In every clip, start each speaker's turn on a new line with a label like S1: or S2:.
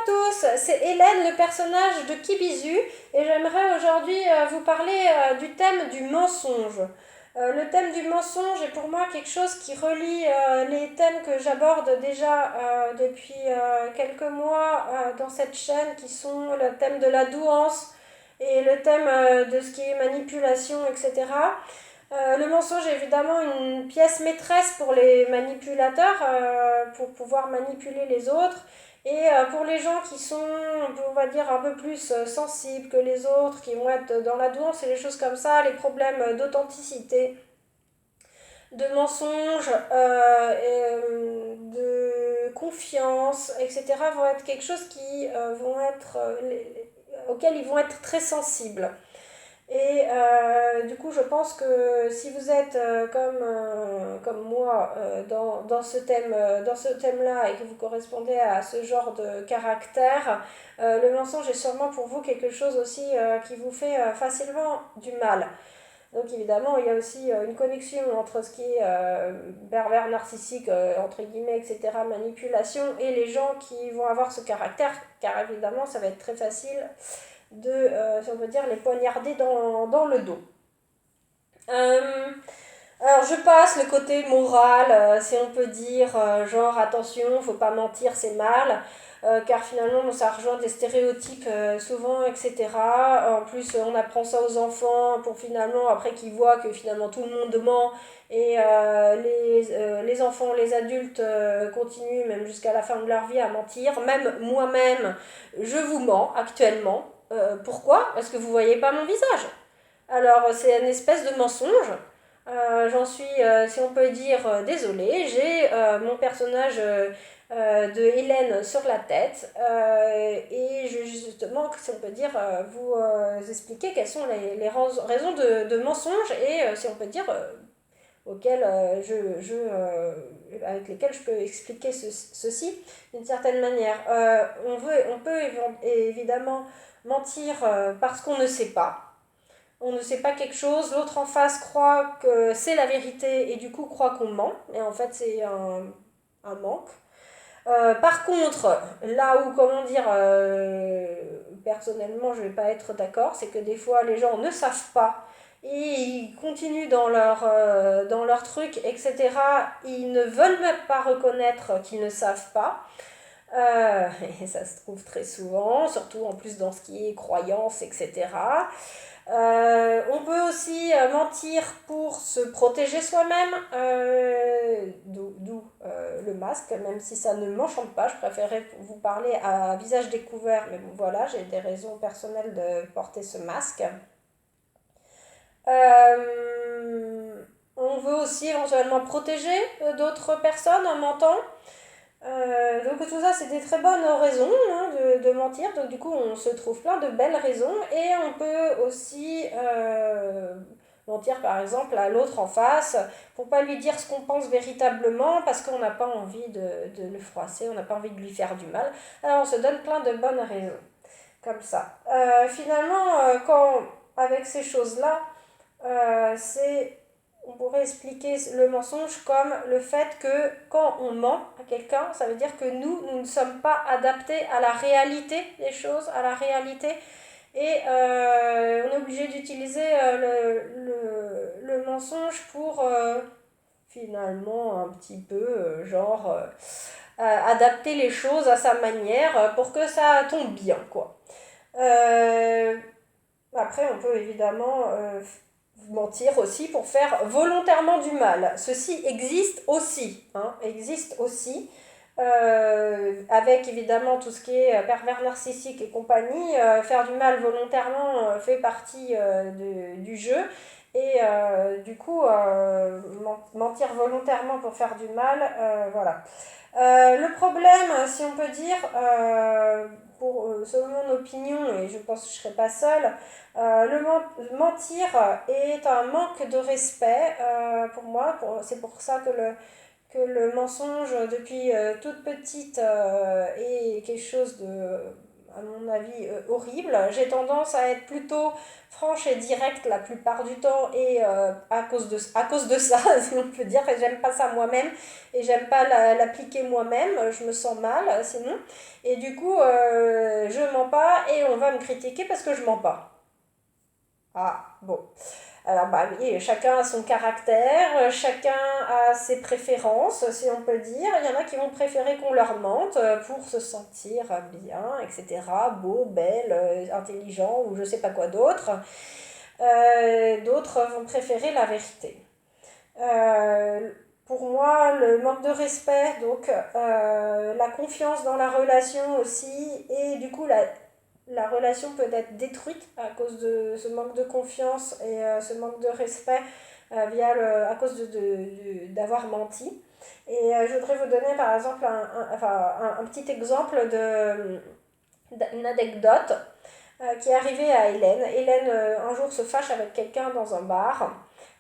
S1: tous, c'est Hélène, le personnage de Kibizu, et j'aimerais aujourd'hui vous parler du thème du mensonge. Le thème du mensonge est pour moi quelque chose qui relie les thèmes que j'aborde déjà depuis quelques mois dans cette chaîne, qui sont le thème de la douance et le thème de ce qui est manipulation, etc. Le mensonge est évidemment une pièce maîtresse pour les manipulateurs, pour pouvoir manipuler les autres. Et pour les gens qui sont, on va dire, un peu plus sensibles que les autres, qui vont être dans la douance et les choses comme ça, les problèmes d'authenticité, de mensonges, de confiance, etc., vont être quelque chose qui vont être, auxquels ils vont être très sensibles. Et du coup, je pense que si vous êtes comme moi dans ce thème-là et que vous correspondez à ce genre de caractère, le mensonge est sûrement pour vous quelque chose aussi qui vous fait facilement du mal. Donc évidemment, il y a aussi une connexion entre ce qui est pervers narcissique, entre guillemets, etc., manipulation, et les gens qui vont avoir ce caractère, car évidemment, ça va être très facile de, si on veut dire, les poignarder dans le dos. Alors je passe le côté moral, si on peut dire, genre attention, faut pas mentir, c'est mal, car finalement ça rejoint des stéréotypes souvent, etc. En plus on apprend ça aux enfants pour finalement, après qu'ils voient que finalement tout le monde ment, et les enfants, les adultes continuent même jusqu'à la fin de leur vie à mentir. Même moi-même, je vous mens actuellement. Pourquoi? Parce que vous voyez pas mon visage. Alors c'est une espèce de mensonge. J'en suis, si on peut dire, désolée. J'ai mon personnage de Hélène sur la tête, et je vais justement, si on peut dire, vous expliquer quelles sont les raisons de mensonge, et si on peut dire auxquelles avec lesquelles je peux expliquer ceci d'une certaine manière. On peut évidemment mentir parce qu'on ne sait pas. On ne sait pas quelque chose, l'autre en face croit que c'est la vérité et du coup croit qu'on ment, et en fait c'est un manque. Par contre, là où, comment dire, personnellement je vais pas être d'accord, c'est que des fois les gens ne savent pas et ils continuent dans leur truc, etc. Ils ne veulent même pas reconnaître qu'ils ne savent pas. Et ça se trouve très souvent, surtout en plus dans ce qui est croyance, etc. On peut aussi mentir pour se protéger soi-même, d'où le masque, même si ça ne m'enchante pas, je préférais vous parler à visage découvert, mais bon voilà, j'ai des raisons personnelles de porter ce masque. On veut aussi éventuellement protéger d'autres personnes en mentant. Donc tout ça, c'est des très bonnes raisons, hein, de mentir. Donc du coup, on se trouve plein de belles raisons. Et on peut aussi mentir, par exemple, à l'autre en face pour pas lui dire ce qu'on pense véritablement, parce qu'on n'a pas envie de le froisser, on n'a pas envie de lui faire du mal. Alors on se donne plein de bonnes raisons, comme ça. Finalement, avec ces choses-là, c'est, on pourrait expliquer le mensonge comme le fait que quand on ment à quelqu'un, ça veut dire que nous ne sommes pas adaptés à la réalité des choses, à la réalité, et on est obligé d'utiliser le mensonge pour finalement un petit peu adapter les choses à sa manière pour que ça tombe bien, quoi. Euh, Après, on peut évidemment mentir aussi pour faire volontairement du mal. Ceci existe aussi, hein, existe aussi. Avec évidemment tout ce qui est pervers narcissique et compagnie, faire du mal volontairement fait partie du jeu. Et du coup, mentir volontairement pour faire du mal, voilà. Le problème, si on peut dire, selon mon opinion, et je pense que je ne serai pas seule, mentir est un manque de respect pour moi. C'est pour ça que le mensonge, depuis toute petite, est quelque chose de à mon avis, horrible. J'ai tendance à être plutôt franche et directe la plupart du temps et à cause de ça, si on peut dire, et j'aime pas ça moi-même et j'aime pas l'appliquer moi-même, je me sens mal sinon. Et du coup, je mens pas et on va me critiquer parce que je mens pas. Ah, bon. Alors, bah oui, chacun a son caractère, chacun a ses préférences, si on peut dire. Il y en a qui vont préférer qu'on leur mente pour se sentir bien, etc. Beau, belle, intelligent ou je sais pas quoi d'autre. D'autres vont préférer la vérité. Pour moi, le manque de respect, donc la confiance dans la relation aussi, et du coup la relation peut être détruite à cause de ce manque de confiance et ce manque de respect à cause d'avoir menti. Et je voudrais vous donner par exemple un petit exemple d'une anecdote qui est arrivée à Hélène. Hélène, un jour, se fâche avec quelqu'un dans un bar.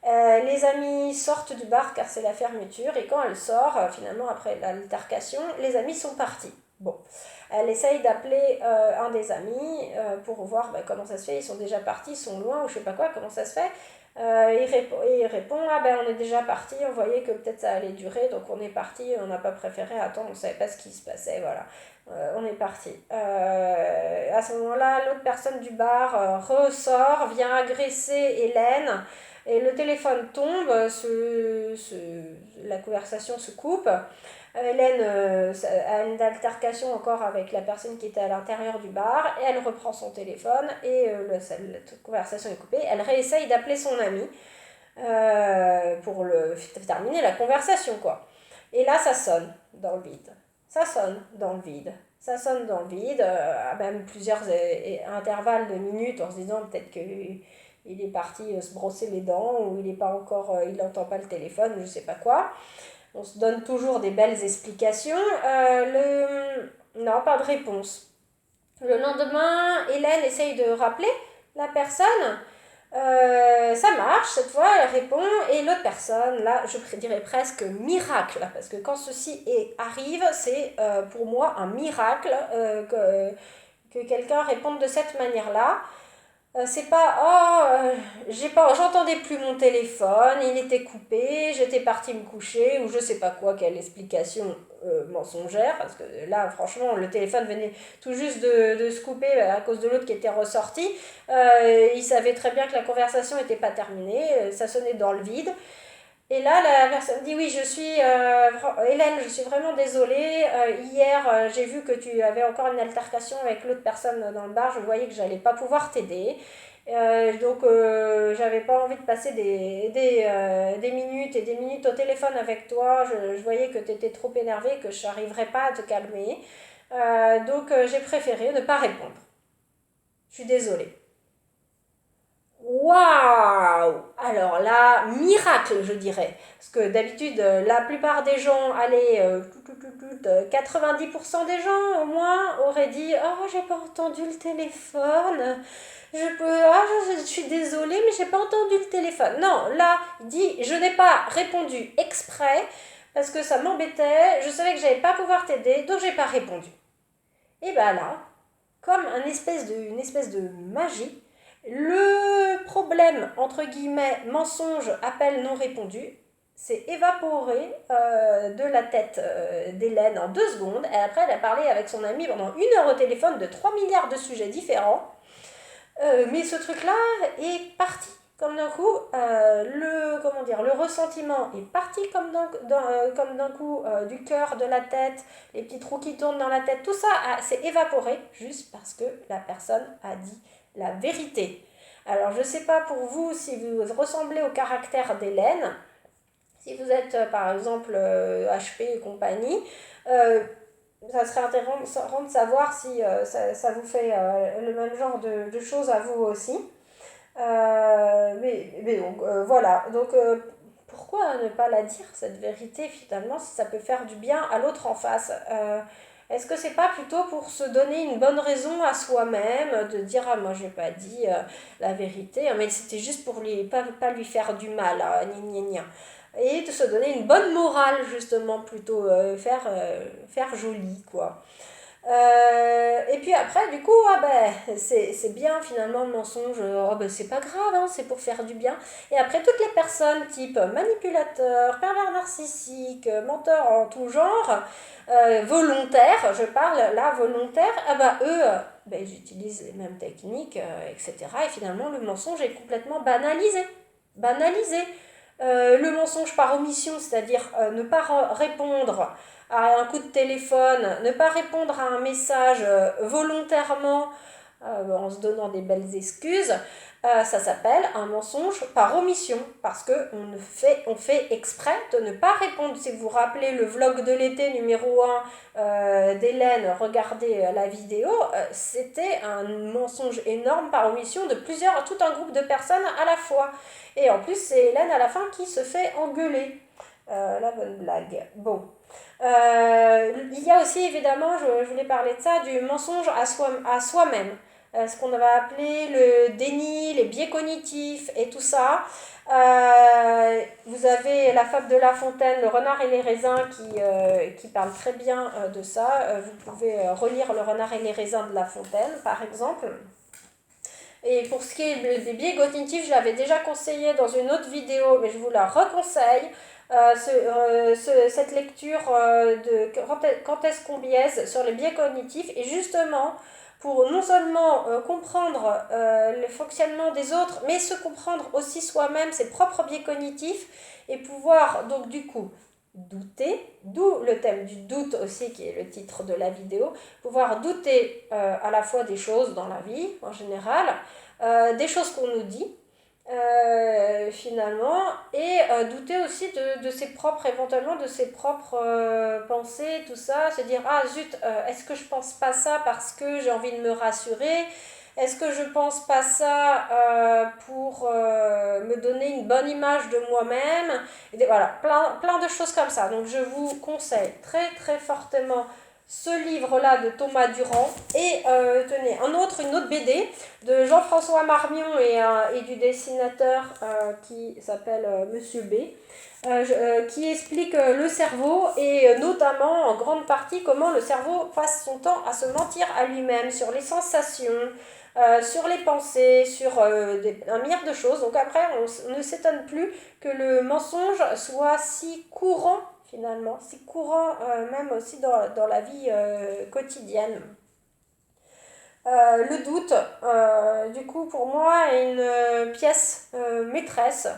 S1: Les amis sortent du bar car c'est la fermeture et quand elle sort, finalement après l'altercation, les amis sont partis. Bon, elle essaye d'appeler un des amis pour voir comment ça se fait, ils sont déjà partis, ils sont loin ou je sais pas quoi, comment ça se fait. Il répond, ah ben on est déjà parti, on voyait que peut-être ça allait durer, donc on est parti, on n'a pas préféré attendre, on savait pas ce qui se passait, voilà. On est parti. À ce moment-là, l'autre personne du bar ressort, vient agresser Hélène, et le téléphone tombe, la conversation se coupe. Hélène a une altercation encore avec la personne qui était à l'intérieur du bar et elle reprend son téléphone et la conversation est coupée. Elle réessaye d'appeler son ami pour terminer la conversation, quoi. Et là, ça sonne dans le vide. Ça sonne dans le vide. Ça sonne dans le vide, à même plusieurs intervalles de minutes en se disant peut-être qu'il est parti se brosser les dents ou il est pas encore, il n'entend pas le téléphone, je sais pas quoi. On se donne toujours des belles explications. Non, pas de réponse. Le lendemain, Hélène essaye de rappeler la personne. Ça marche, cette fois, elle répond. Et l'autre personne, là, je dirais presque miracle. Parce que quand ceci arrive, c'est pour moi un miracle que quelqu'un réponde de cette manière-là. C'est pas j'entendais plus mon téléphone, il était coupé, j'étais partie me coucher ou je sais pas quoi, quelle explication mensongère parce que là franchement le téléphone venait tout juste de se couper à cause de l'autre qui était ressorti. Il savait très bien que la conversation n'était pas terminée, ça sonnait dans le vide. Et là, la personne dit oui, Hélène, je suis vraiment désolée. Hier, j'ai vu que tu avais encore une altercation avec l'autre personne dans le bar. Je voyais que j'allais pas pouvoir t'aider. Donc, j'avais pas envie de passer des minutes et des minutes au téléphone avec toi. Je voyais que tu étais trop énervée, que je n'arriverais pas à te calmer. Donc, j'ai préféré ne pas répondre. Je suis désolée. Waouh! Alors là, miracle, je dirais. Parce que d'habitude, la plupart des gens, allez, 90% des gens au moins auraient dit oh, j'ai pas entendu le téléphone. Je suis désolée, mais j'ai pas entendu le téléphone. Non, là, il dit je n'ai pas répondu exprès parce que ça m'embêtait. Je savais que j'allais pas pouvoir t'aider, donc j'ai pas répondu. Et ben là, comme une espèce de magie, le problème, entre guillemets, mensonge, appel non répondu, s'est évaporé de la tête d'Hélène en 2 secondes. Et après, elle a parlé avec son amie pendant 1 heure au téléphone de 3 milliards de sujets différents. Mais ce truc-là est parti comme d'un coup. Le ressentiment est parti comme d'un coup du cœur, de la tête, les petits trous qui tournent dans la tête. Tout ça s'est évaporé juste parce que la personne a dit la vérité. Alors, je ne sais pas pour vous si vous ressemblez au caractère d'Hélène. Si vous êtes, par exemple, HP et compagnie, ça serait intéressant de savoir si ça vous fait le même genre de choses à vous aussi. Mais donc, voilà. Donc, pourquoi ne pas la dire, cette vérité, finalement, si ça peut faire du bien à l'autre en face est-ce que c'est pas plutôt pour se donner une bonne raison à soi-même, de dire ah moi j'ai pas dit la vérité, hein, mais c'était juste pour pas lui faire du mal, hein, gna gna gna. Et de se donner une bonne morale justement plutôt faire joli quoi. Et puis après, du coup, c'est bien finalement le mensonge, c'est pas grave, hein, c'est pour faire du bien. Et après, toutes les personnes type manipulateur, pervers narcissique, menteur en tout genre, volontaire, je parle là, volontaire, eux, ils utilisent les mêmes techniques, etc. Et finalement, le mensonge est complètement banalisé. Banalisé. Le mensonge par omission, c'est-à-dire ne pas répondre à un coup de téléphone, ne pas répondre à un message volontairement en se donnant des belles excuses, ça s'appelle un mensonge par omission, parce qu'on fait exprès de ne pas répondre. Si vous vous rappelez le vlog de l'été numéro 1 d'Hélène, regardez la vidéo, c'était un mensonge énorme par omission de tout un groupe de personnes à la fois. Et en plus, c'est Hélène à la fin qui se fait engueuler. La bonne blague. Bon. Il y a aussi évidemment, je voulais parler de ça, du mensonge à soi-même. Ce qu'on va appeler le déni, les biais cognitifs et tout ça. Vous avez la fable de La Fontaine, Le renard et les raisins, qui parle très bien de ça. Vous pouvez relire Le renard et les raisins de La Fontaine, par exemple. Et pour ce qui est des biais cognitifs, je l'avais déjà conseillé dans une autre vidéo, mais je vous la reconseille. Cette lecture de Quand est-ce qu'on biaise sur les biais cognitifs, et justement pour non seulement comprendre le fonctionnement des autres, mais se comprendre aussi soi-même, ses propres biais cognitifs, et pouvoir donc du coup douter, d'où le thème du doute aussi qui est le titre de la vidéo, pouvoir douter à la fois des choses dans la vie en général, des choses qu'on nous dit, finalement, et douter aussi de ses propres, éventuellement de ses propres pensées, tout ça, se dire ah zut, est-ce que je pense pas ça parce que j'ai envie de me rassurer, est-ce que je pense pas ça pour me donner une bonne image de moi-même, et voilà, plein de choses comme ça. Donc je vous conseille très très fortement ce livre-là de Thomas Durand, et tenez, une autre BD de Jean-François Marmion et du dessinateur qui s'appelle Monsieur B, qui explique le cerveau, et notamment en grande partie comment le cerveau passe son temps à se mentir à lui-même sur les sensations, sur les pensées, sur un milliard de choses. Donc après, on ne s'étonne plus que le mensonge soit si courant, finalement, si courant même aussi dans la vie quotidienne. Le doute, du coup, pour moi, est une pièce maîtresse.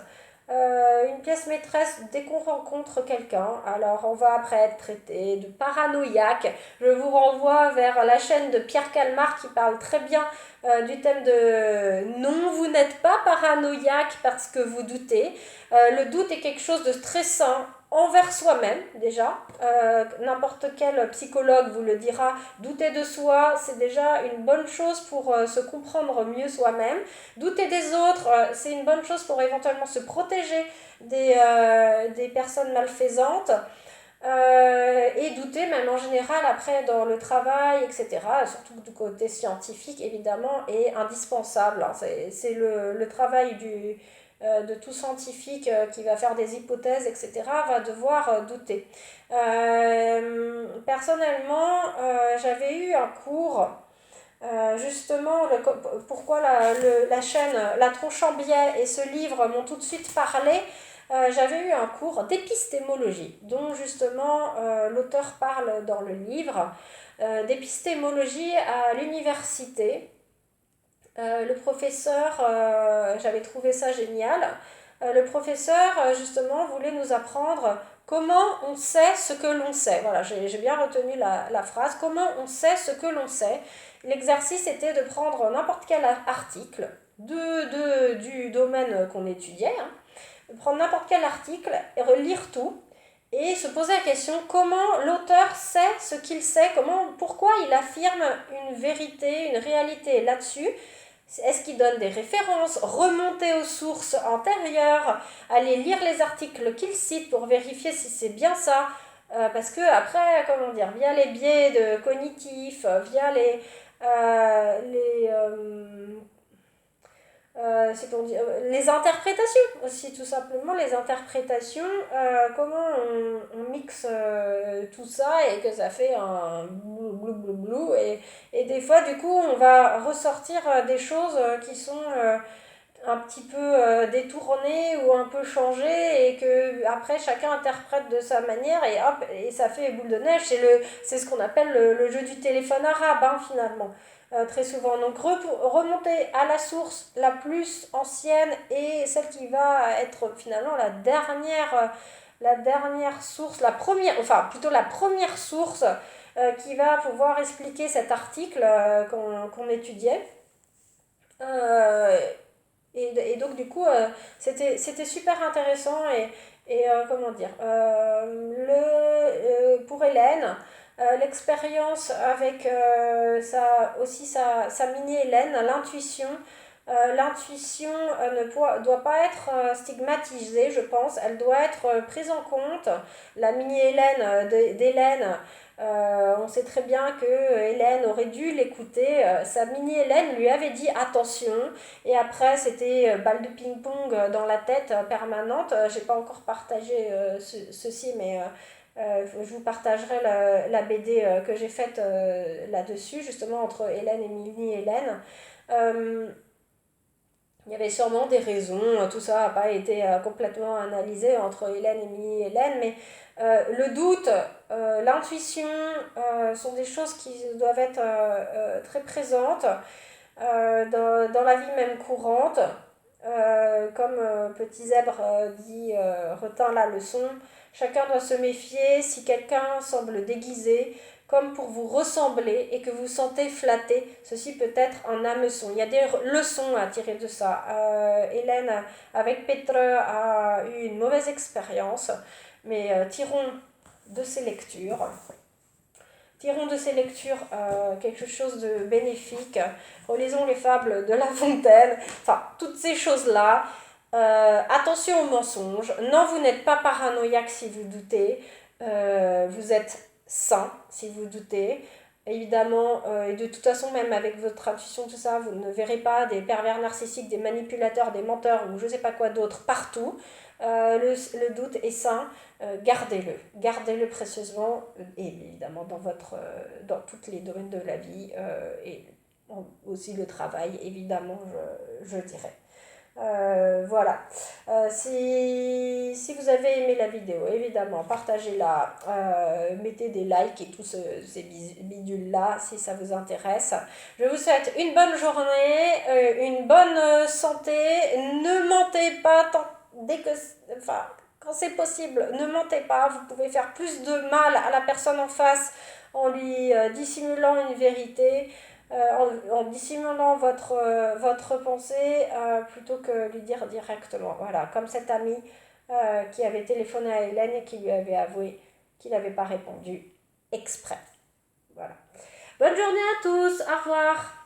S1: Une pièce maîtresse dès qu'on rencontre quelqu'un. Alors, on va après être traité de paranoïaque. Je vous renvoie vers la chaîne de Pierre Calmar qui parle très bien du thème de non, vous n'êtes pas paranoïaque parce que vous doutez. Le doute est quelque chose de stressant envers soi-même déjà. N'importe quel psychologue vous le dira, douter de soi, c'est déjà une bonne chose pour se comprendre mieux soi-même. Douter des autres, c'est une bonne chose pour éventuellement se protéger des personnes malfaisantes. Et douter même en général après dans le travail, etc., surtout du côté scientifique évidemment, est indispensable. C'est le travail de tout scientifique qui va faire des hypothèses, etc., va devoir douter. Personnellement, j'avais eu un cours, justement, pourquoi la chaîne La Tronche en biais et ce livre m'ont tout de suite parlé. J'avais eu un cours d'épistémologie, dont justement l'auteur parle dans le livre, d'épistémologie à l'université. Le professeur, j'avais trouvé ça génial, le professeur justement voulait nous apprendre comment on sait ce que l'on sait. Voilà, j'ai bien retenu la phrase, comment on sait ce que l'on sait. L'exercice était de prendre n'importe quel article du domaine qu'on étudiait, hein, de prendre n'importe quel article, et relire tout, et se poser la question comment l'auteur sait ce qu'il sait, pourquoi il affirme une vérité, une réalité là-dessus. Est-ce qu'il donne des références, remonter aux sources antérieures, aller lire les articles qu'il cite pour vérifier si c'est bien ça, parce que après, via les biais cognitifs, via c'est pour dire, les interprétations aussi, tout simplement, les interprétations, comment on mixe tout ça et que ça fait un blou blou blou blou. Et des fois, du coup, on va ressortir des choses qui sont un petit peu détournées ou un peu changées et que après chacun interprète de sa manière et hop, et ça fait boule de neige. C'est ce qu'on appelle le jeu du téléphone arabe, hein, finalement. Très souvent. Donc remonter à la source la plus ancienne et celle qui va être finalement la dernière source, la première, enfin plutôt la première source qui va pouvoir expliquer cet article qu'on étudiait. Euh, et donc du coup, c'était super intéressant comment dire, pour Hélène, l'expérience avec sa mini Hélène, l'intuition. L'intuition doit pas être stigmatisée, je pense. Elle doit être prise en compte. La mini Hélène d'Hélène, on sait très bien que Hélène aurait dû l'écouter. Sa mini Hélène lui avait dit attention. Et après, c'était balle de ping-pong dans la tête permanente. J'ai pas encore partagé ceci, mais je vous partagerai la BD que j'ai faite là-dessus, justement entre Hélène et mini Hélène. Euh, il y avait sûrement des raisons, tout ça n'a pas été complètement analysé entre Hélène et mini-Hélène, mais le doute, l'intuition sont des choses qui doivent être très présentes dans la vie même courante. Comme Petit Zèbre dit, retint la leçon, chacun doit se méfier si quelqu'un semble déguisé, comme pour vous ressembler et que vous sentez flatté. Ceci peut être un hameçon. Il y a des leçons à tirer de ça. Hélène, avec Petre, a eu une mauvaise expérience, mais tirons de ces lectures. Tirons de ces lectures quelque chose de bénéfique. Relisons les fables de La Fontaine. Enfin, toutes ces choses-là. Attention aux mensonges. Non, vous n'êtes pas paranoïaque si vous doutez. Vous êtes sain si vous doutez. Évidemment, et de toute façon, même avec votre intuition, tout ça, vous ne verrez pas des pervers narcissiques, des manipulateurs, des menteurs ou je ne sais pas quoi d'autre partout. Le doute est sain, gardez-le précieusement, et évidemment dans tous les domaines de la vie, et aussi le travail, évidemment, je dirais. Voilà. Si vous avez aimé la vidéo, évidemment, partagez-la, mettez des likes et tous ces bidules-là si ça vous intéresse. Je vous souhaite une bonne journée, une bonne santé. Ne mentez pas enfin, quand c'est possible, ne mentez pas. Vous pouvez faire plus de mal à la personne en face en lui dissimulant une vérité. En dissimulant votre pensée plutôt que lui dire directement. Voilà, comme cet ami qui avait téléphoné à Hélène et qui lui avait avoué qu'il n'avait pas répondu exprès. Voilà. Bonne journée à tous, au revoir.